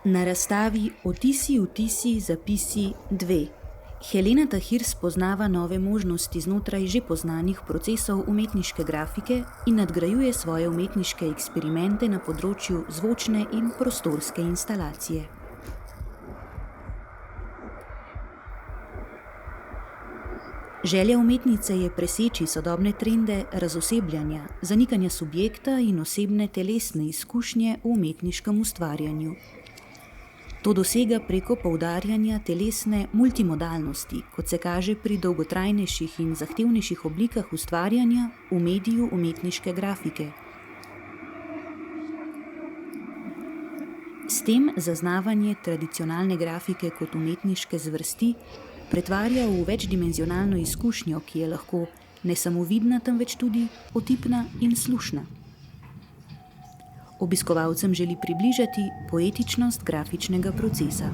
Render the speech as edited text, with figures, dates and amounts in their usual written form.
Na razstavi Odtisi, vtisi, zapisi 2 Helena Tahir spoznava nove možnosti znotraj že poznanih procesov umetniške grafike in nadgrajuje svoje umetniške eksperimente na področju zvočne in prostorske instalacije. Želja umetnice je preseči sodobne trende razosebljanja, zanikanja subjekta in osebne telesne izkušnje v umetniškem ustvarjanju. To dosega preko poudarjanja telesne multimodalnosti, kot se kaže pri dolgotrajnejših in zahtevnejših oblikah ustvarjanja v mediju umetniške grafike. S tem zaznavanje tradicionalne grafike kot umetniške zvrsti pretvarja v večdimenzionalno izkušnjo, ki je lahko ne samo vidna, temveč tudi otipna in slušna. Obiskovalcem želi približati poetičnost grafičnega procesa.